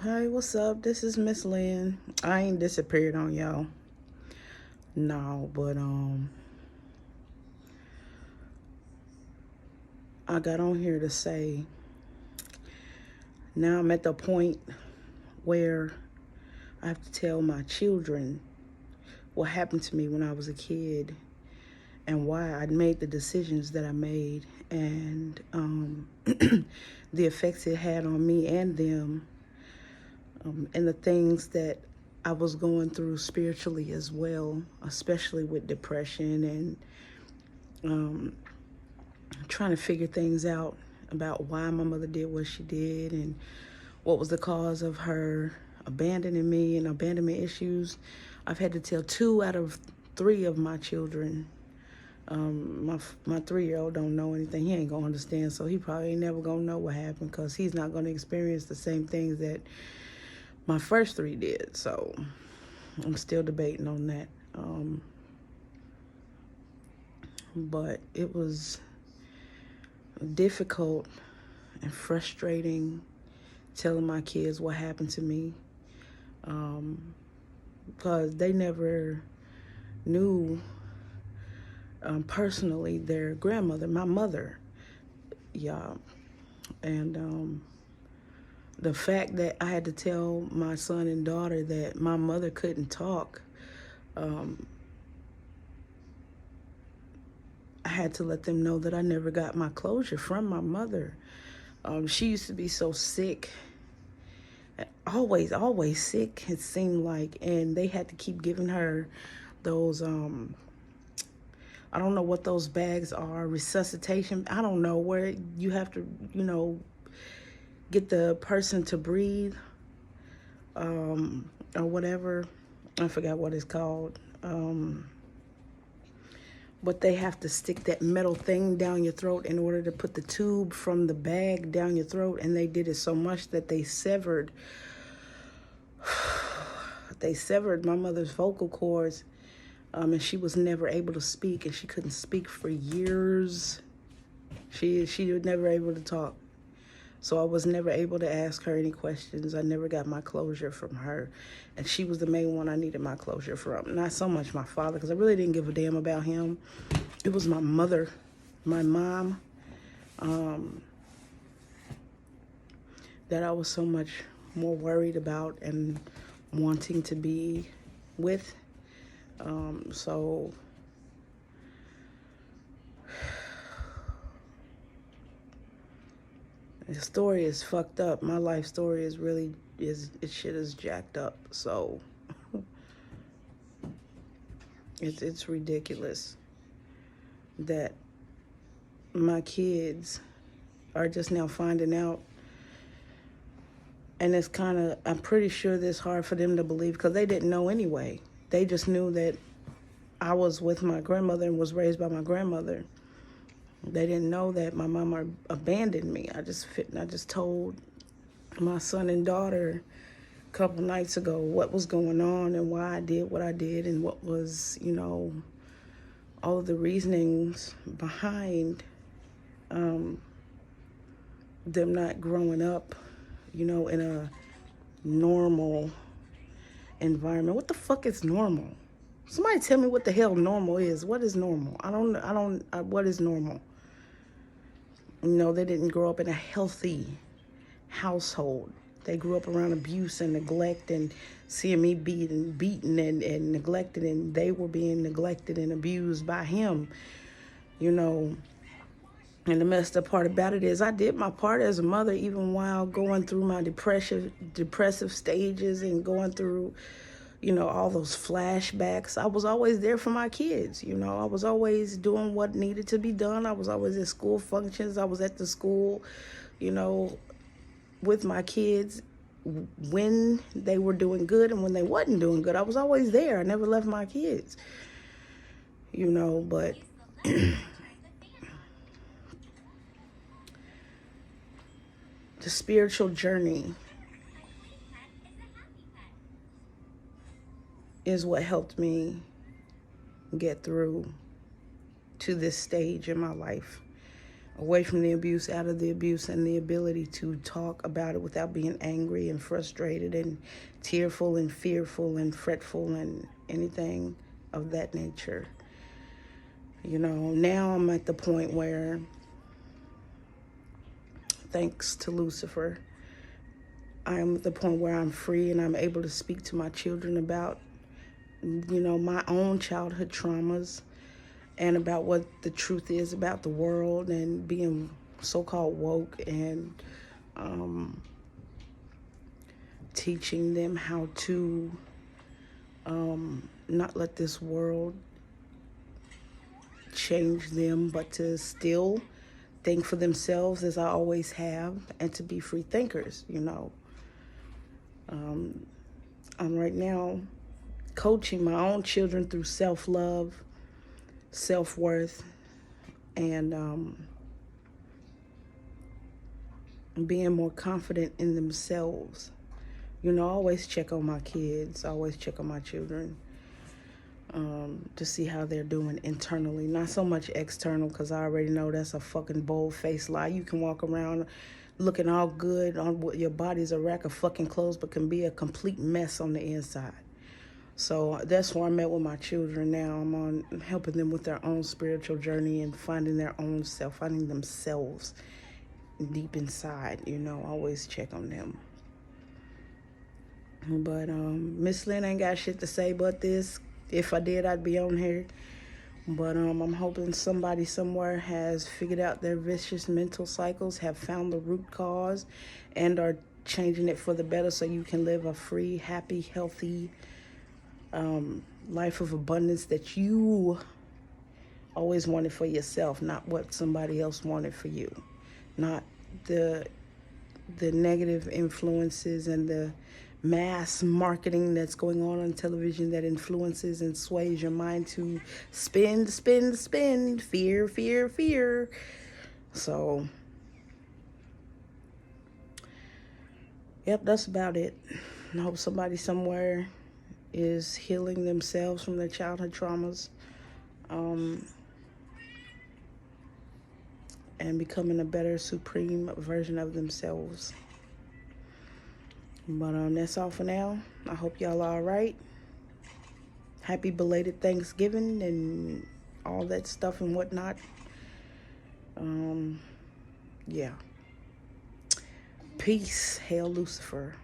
Hey, what's up? This is Miss Lynn. I ain't disappeared on y'all. No, but I got on here to say now I'm at the point where I have to tell my children what happened to me when I was a kid and why I made the decisions that I made and the effects it had on me and them, and the things that I was going through spiritually as well, especially with depression and trying to figure things out about why my mother did what she did and what was the cause of her abandoning me and abandonment issues. I've had to tell 2 out of 3 of my children. My 3-year-old don't know anything. He ain't gonna understand, so he probably ain't never gonna know what happened because he's not gonna experience the same things that my first 3 did. So I'm still debating on that. But it was difficult and frustrating telling my kids what happened to me, because they never knew personally their grandmother, my mother. Yeah. And the fact that I had to tell my son and daughter that my mother couldn't talk, I had to let them know that I never got my closure from my mother. She used to be so sick, always sick, it seemed like, and they had to keep giving her those I don't know what those bags are, resuscitation. I don't know, where you have to, get the person to breathe, or whatever. I forgot what it's called. But they have to stick that metal thing down your throat in order to put the tube from the bag down your throat. And they did it so much that they severed my mother's vocal cords, and she was never able to speak, and she couldn't speak for years. She was never able to talk. So I was never able to ask her any questions. I never got my closure from her. And she was the main one I needed my closure from. Not so much my father, because I really didn't give a damn about him. It was my mother, my mom, that I was so much more worried about and wanting to be with. So the story is fucked up. My life story is really shit is jacked up. So it's ridiculous that my kids are just now finding out, and it's kind of, I'm pretty sure this hard for them to believe because they didn't know anyway. They just knew that I was with my grandmother and was raised by my grandmother. They didn't know that my mama abandoned me. I just told my son and daughter a couple nights ago what was going on and why I did what I did and what was, all of the reasonings behind them not growing up, in a normal environment. What the fuck is normal? Somebody tell me what the hell normal is. What is normal? What is normal? They didn't grow up in a healthy household. They grew up around abuse and neglect and seeing me beaten and neglected, and they were being neglected and abused by him, you know. And the messed up part about it is I did my part as a mother, even while going through my depressive stages and going through, all those flashbacks. I was always there for my kids. I was always doing what needed to be done. I was always at school functions. I was at the school, you know, with my kids when they were doing good and when they wasn't doing good. I was always there. I never left my kids, but the spiritual journey is what helped me get through to this stage in my life. away from the abuse, out of the abuse, and the ability to talk about it without being angry and frustrated and tearful and fearful and fretful and anything of that nature. You know, now I'm at the point where, thanks to Lucifer, I am at the point where I'm free and I'm able to speak to my children about, you know, my own childhood traumas and about what the truth is about the world and being so-called woke, and teaching them how to not let this world change them, but to still think for themselves as I always have, and to be free thinkers, you know. I'm right now coaching my own children through self-love, self-worth, and being more confident in themselves. You know, I always check on my kids, I always check on my children, to see how they're doing internally, not so much external, because I already know that's a fucking bold-faced lie. You can walk around looking all good on what your body's a rack of fucking clothes, but can be a complete mess on the inside. So that's where I'm at with my children now. I'm helping them with their own spiritual journey and finding their own self, finding themselves deep inside. You know, I always check on them. But Miss Lynn ain't got shit to say but this. If I did, I'd be on here. But I'm hoping somebody somewhere has figured out their vicious mental cycles, have found the root cause, and are changing it for the better so you can live a free, happy, healthy life of abundance that you always wanted for yourself, not what somebody else wanted for you. Not the negative influences and the mass marketing that's going on television that influences and sways your mind to spend, fear, fear, fear. So, yep, that's about it. I hope somebody somewhere is healing themselves from their childhood traumas, and becoming a better, supreme version of themselves. But that's all for now. I hope y'all are all right. Happy belated Thanksgiving and all that stuff and whatnot. Yeah. Peace. Hail Lucifer.